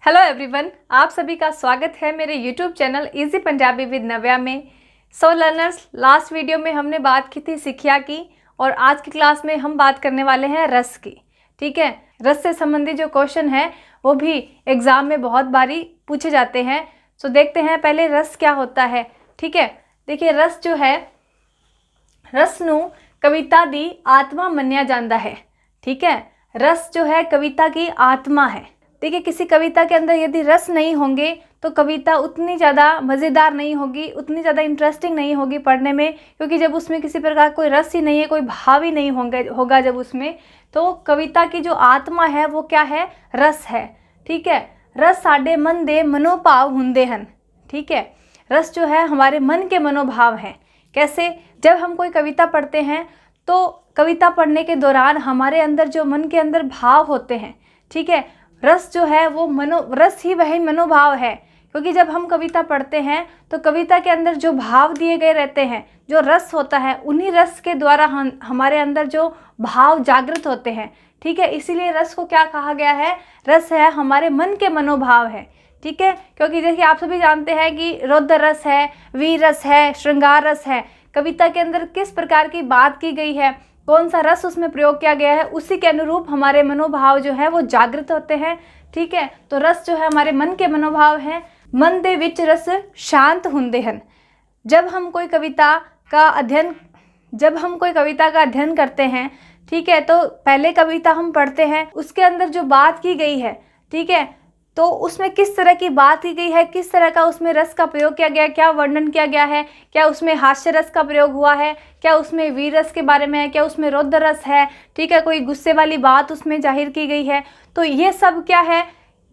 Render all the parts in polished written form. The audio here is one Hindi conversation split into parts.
हेलो एवरीवन, आप सभी का स्वागत है मेरे YouTube channel easy Punjabi with Navya में। सो लर्नर्स, लास्ट वीडियो में हमने बात की थी सिक्ख्या की और आज की क्लास में हम बात करने वाले हैं रस की। ठीक है, रस से संबंधित जो क्वेश्चन है वो भी एग्ज़ाम में बहुत बारी पूछे जाते हैं। सो देखते हैं पहले रस क्या होता है। ठीक है, देखिए रस जो है, रस नू कविता दी आत्मा मन्या जाता है। ठीक है, रस जो है कविता की आत्मा है। देखिए, किसी कविता के अंदर यदि रस नहीं होंगे तो कविता उतनी ज़्यादा मज़ेदार नहीं होगी, उतनी ज़्यादा इंटरेस्टिंग नहीं होगी पढ़ने में, क्योंकि जब उसमें किसी प्रकार कोई रस ही नहीं है, कोई भाव ही नहीं होगा जब उसमें, तो कविता की जो आत्मा है वो क्या है? रस है। ठीक है, रस साडे मन दे मनोभाव हुंदे हन। ठीक है, रस जो है हमारे मन के मनोभाव हैं। कैसे? जब हम कोई कविता पढ़ते हैं तो कविता पढ़ने के दौरान हमारे अंदर जो मन के अंदर भाव होते हैं, ठीक है, रस जो है वो रस ही वही मनोभाव है। क्योंकि जब हम कविता पढ़ते हैं तो कविता के अंदर जो भाव दिए गए रहते हैं, जो रस होता है, उन्हीं रस के द्वारा हमारे अंदर जो भाव जागृत होते हैं। ठीक है, इसीलिए रस को क्या कहा गया है? रस है हमारे मन के मनोभाव है। ठीक है, क्योंकि देखिए आप सभी जानते हैं कि रौद्र रस है, वीर रस है, श्रृंगार रस है। कविता के अंदर किस प्रकार की बात की गई है, कौन सा रस उसमें प्रयोग किया गया है, उसी के अनुरूप हमारे मनोभाव जो है वो जागृत होते हैं। ठीक है, तो रस जो है हमारे मन के मनोभाव हैं। मन दे विच रस शांत हुंदे हन। जब हम कोई कविता का अध्ययन करते हैं, ठीक है, तो पहले कविता हम पढ़ते हैं, उसके अंदर जो बात की गई है, ठीक है, तो उसमें किस तरह की बात की गई है, किस तरह का उसमें रस का प्रयोग किया गया, क्या वर्णन किया गया है, क्या उसमें हास्य रस का प्रयोग हुआ है, क्या उसमें वीर रस के बारे में है, क्या उसमें रौद्र रस है, ठीक है, कोई गुस्से वाली बात उसमें जाहिर की गई है। तो ये सब क्या है,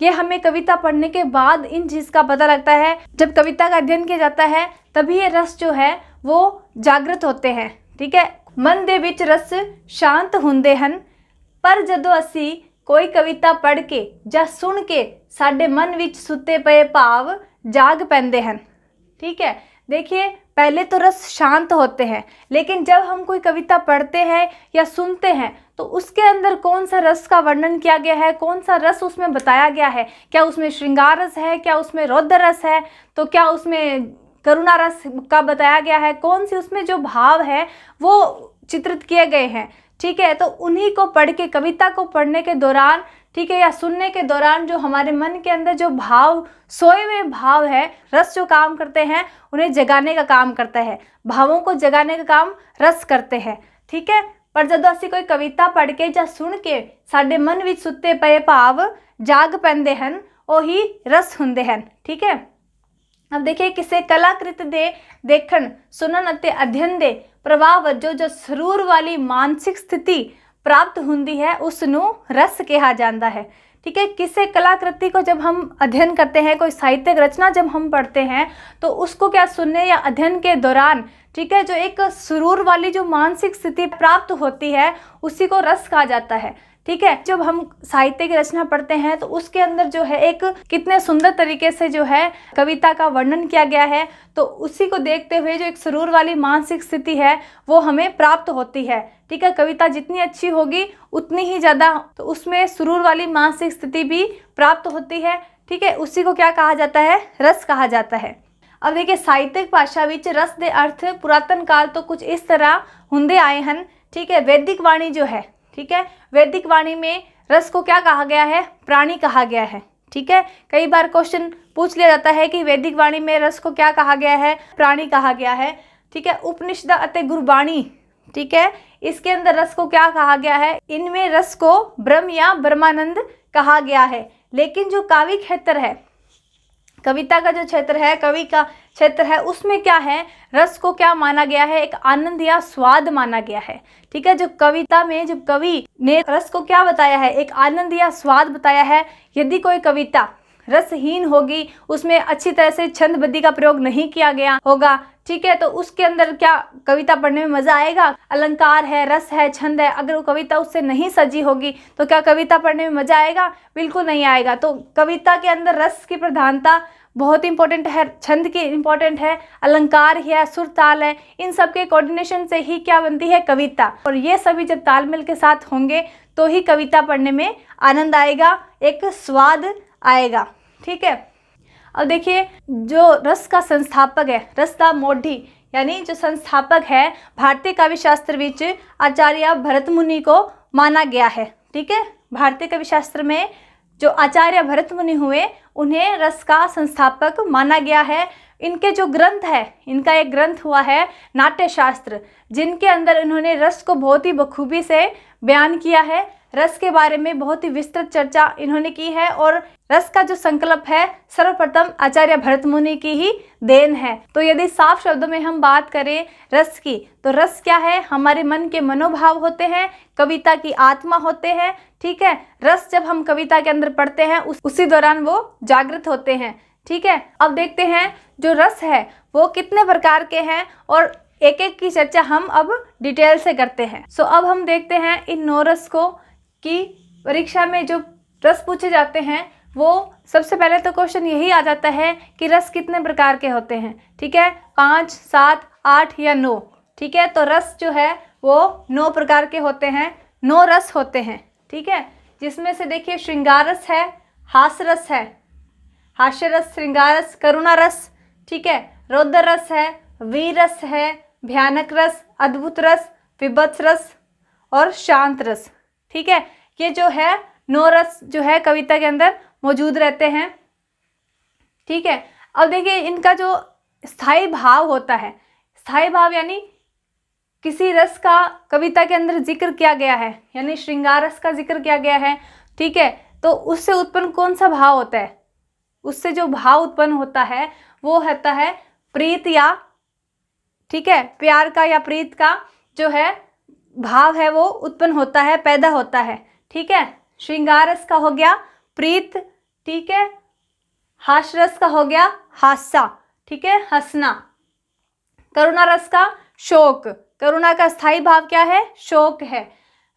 ये हमें कविता पढ़ने के बाद इन चीज़ का पता लगता है। जब कविता का अध्ययन किया जाता है तभी ये रस जो है वो जागृत होते हैं। ठीक है, मन दे विच रस शांत हुंदे हन, पर जदों असी कोई कविता पढ़ के या सुन के साडे मन विच सुते पे भाव जाग पैंदे हन। ठीक है, देखिए पहले तो रस शांत होते हैं, लेकिन जब हम कोई कविता पढ़ते हैं या सुनते हैं तो उसके अंदर कौन सा रस का वर्णन किया गया है, कौन सा रस उसमें बताया गया है, क्या उसमें श्रृंगार रस है, क्या उसमें रौद्र रस है, तो क्या उसमें करुणा रस का बताया गया है, कौन सी उसमें जो भाव है वो चित्रित किए गए हैं। ठीक है, तो उन्हीं को पढ़ के, कविता को पढ़ने के दौरान, ठीक है, या सुनने के दौरान जो हमारे मन के अंदर जो भाव, सोए हुए भाव है, रस जो काम करते हैं उन्हें जगाने का काम करता है, भावों को जगाने का काम रस करते हैं। ठीक है, पर जब असी कोई कविता पढ़ के या सुन के साडे मन विच सुते पे भाव जाग पैंदे हन, ओही रस हुंदे हन। ठीक है, अब देखिए, किसी कलाकृत दे देखण, सुनन अते अध्ययन दे प्रभाव वजों जो सरूर वाली मानसिक स्थिति प्राप्त हुंदी है उसनू रस कहा जाता है। ठीक है, किसी कलाकृति को जब हम अध्ययन करते हैं, कोई साहित्यिक रचना जब हम पढ़ते हैं तो उसको क्या सुनने या अध्ययन के दौरान, ठीक है, जो एक सुरूर वाली जो मानसिक स्थिति प्राप्त होती है उसी को रस कहा जाता है। ठीक है, जब हम साहित्य की रचना पढ़ते हैं तो उसके अंदर जो है एक कितने सुंदर तरीके से जो है कविता का वर्णन किया गया है, तो उसी को देखते हुए जो एक सुरूर वाली मानसिक स्थिति है वो हमें प्राप्त होती है। ठीक है, कविता जितनी अच्छी होगी उतनी ही ज़्यादा तो उसमें सुरूर वाली मानसिक स्थिति भी प्राप्त होती है। ठीक है, उसी को क्या कहा जाता है? रस कहा जाता है। अब देखिए, साहित्यिक भाषा विच रस दे अर्थ पुरातन काल तो कुछ इस तरह हुंदे आए हन। ठीक है, वैदिक वाणी जो है, ठीक है, वैदिक वाणी में रस को क्या कहा गया है? प्राणी कहा गया है। ठीक है, कई बार क्वेश्चन पूछ लिया जाता है कि वैदिक वाणी में रस को क्या कहा गया है? प्राणी कहा गया है। ठीक है, उपनिषद अते गुरबाणी, ठीक है, इसके अंदर रस को क्या कहा गया है? इनमें रस को ब्रह्म या ब्रह्मानंद कहा गया है। लेकिन जो काव्य क्षेत्र है, कविता का जो क्षेत्र है, कवि का क्षेत्र है, उसमें क्या है? रस को क्या माना गया है? एक आनंद या स्वाद माना गया है। ठीक है, जो कविता में जब कवि ने रस को क्या बताया है? एक आनंद या स्वाद बताया है। यदि कोई कविता रसहीन होगी, उसमें अच्छी तरह से छंदबद्दी का प्रयोग नहीं किया गया होगा, ठीक है, तो उसके अंदर क्या कविता पढ़ने में मजा आएगा? अलंकार है, रस है, छंद है, अगर वो कविता उससे नहीं सजी होगी तो क्या कविता पढ़ने में मजा आएगा? बिल्कुल नहीं आएगा। तो कविता के अंदर रस की प्रधानता बहुत इंपॉर्टेंट है, छंद की इंपॉर्टेंट है, अलंकार है, सुर ताल है, इन सब के कोऑर्डिनेशन से ही क्या बनती है? कविता। और ये सभी जब तालमेल के साथ होंगे तो ही कविता पढ़ने में आनंद आएगा, एक स्वाद आएगा। ठीक है। अब देखिए जो रस का संस्थापक है, रस दा मोढी यानी जो संस्थापक है भारतीय काव्य शास्त्र विच आचार्य भरत मुनि को माना गया है। ठीक है, भारतीय काव्य शास्त्र में जो आचार्य भरत मुनि हुए उन्हें रस का संस्थापक माना गया है। इनके जो ग्रंथ है, इनका एक ग्रंथ हुआ है नाट्य शास्त्र, जिनके अंदर इन्होंने रस को बहुत ही बखूबी से बयान किया है। रस के बारे में बहुत ही विस्तृत चर्चा इन्होंने की है और रस का जो संकल्प है सर्वप्रथम आचार्य भरत मुनि की ही देन है। तो यदि साफ शब्दों में हम बात करें रस की, तो रस क्या है? हमारे मन के मनोभाव होते हैं, कविता की आत्मा होते हैं। ठीक है, रस जब हम कविता के अंदर पढ़ते हैं उसी दौरान वो जागृत होते हैं। ठीक है, अब देखते हैं जो रस है वो कितने प्रकार के हैं और एक एक की चर्चा हम अब डिटेल से करते हैं। सो अब हम देखते हैं इन 9 रस को कि परीक्षा में जो रस पूछे जाते हैं वो सबसे पहले तो क्वेश्चन यही आ जाता है कि रस कितने प्रकार के होते हैं। ठीक है, 5, 7, 8 या 9। ठीक है, तो रस जो है वो 9 प्रकार के होते हैं, 9 रस होते हैं। ठीक है, जिसमें से देखिए श्रृंगार रस है, हास्य रस है, हास्य रस, श्रृंगार रस, करुणा रस, ठीक है, रौद्र रस है, वीर रस है, भयानक रस, अद्भुत रस, विभत्स रस और शांत रस। ठीक है, ये जो है 9 रस जो है कविता के अंदर मौजूद रहते हैं। ठीक है, अब देखिए इनका जो स्थायी भाव होता है, स्थायी भाव यानी किसी रस का कविता के अंदर जिक्र किया गया है, यानी श्रृंगार रस का जिक्र किया गया है। ठीक है, तो उससे उत्पन्न कौन सा भाव होता है? उससे जो भाव उत्पन्न होता है वो होता है प्रीत या, ठीक है, प्यार का या प्रीत का जो है भाव है वो उत्पन्न होता है, पैदा होता है। ठीक है, श्रृंगार रस का हो गया प्रीत, ठीक है, हास्य रस का हो गया हास्या, ठीक है, हंसना, करुणा रस का शोक, करुणा का स्थायी भाव क्या है? शोक है।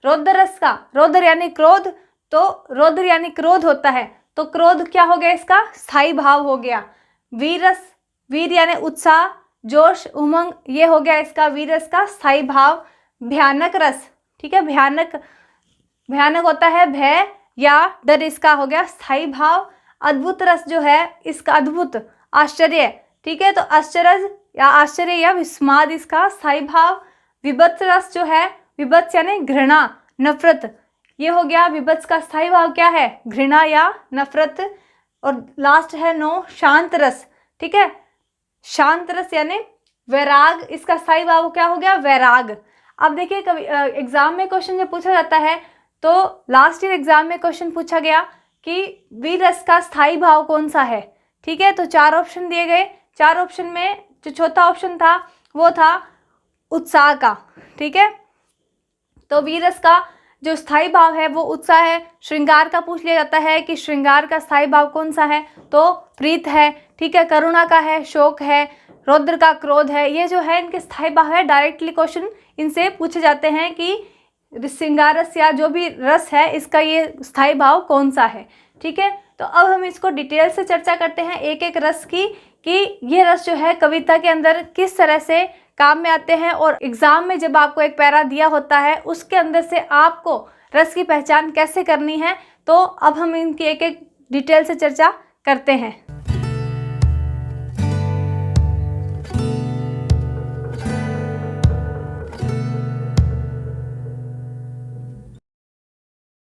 रौद्र रस का, रौद्र यानी क्रोध, तो रौद्र यानी क्रोध होता है, तो क्रोध क्या हो गया? इसका स्थायी भाव हो गया। वीर रस, वीर यानी उत्साह, जोश, उमंग, ये हो गया इसका वीर रस का स्थायी भाव। भयानक रस, ठीक है, भयानक, भयानक होता है भय या डर, इसका हो गया स्थायी भाव। अद्भुत रस जो है इसका अद्भुत, आश्चर्य, ठीक है, तो आश्चर्य या विस्माद इसका स्थायी भाव। विभत्स रस जो है, विभत्स यानी घृणा, नफरत, ये हो गया विभत्स का स्थायी भाव क्या है? घृणा या नफरत। और लास्ट है 9 शांत रस, ठीक है, शांत रस यानी वैराग, इसका स्थायी भाव क्या हो गया? वैराग। अब देखिए कभी एग्जाम में क्वेश्चन जब पूछा जाता है तो लास्ट ईयर एग्जाम में क्वेश्चन पूछा गया कि वीर रस का स्थायी भाव कौन सा है। ठीक है, तो 4 ऑप्शन दिए गए, 4 ऑप्शन में जो चौथा ऑप्शन था वो था उत्साह का। ठीक है, तो वीर रस का जो स्थायी भाव है वो उत्साह है। श्रृंगार का पूछ लिया जाता है कि श्रृंगार का स्थायी भाव कौन सा है, तो प्रीत है। ठीक है, करुणा का है शोक है, रौद्र का क्रोध है। ये जो है इनके स्थायी भाव है। डायरेक्टली क्वेश्चन इनसे पूछे जाते हैं कि श्रृंगार रस या जो भी रस है इसका ये स्थायी भाव कौन सा है। ठीक है, तो अब हम इसको डिटेल से चर्चा करते हैं एक एक रस की, कि ये रस जो है कविता के अंदर किस तरह से काम में आते हैं, और एग्जाम में जब आपको एक पैरा दिया होता है उसके अंदर से आपको रस की पहचान कैसे करनी है। तो अब हम इनकी एक एक डिटेल से चर्चा करते हैं।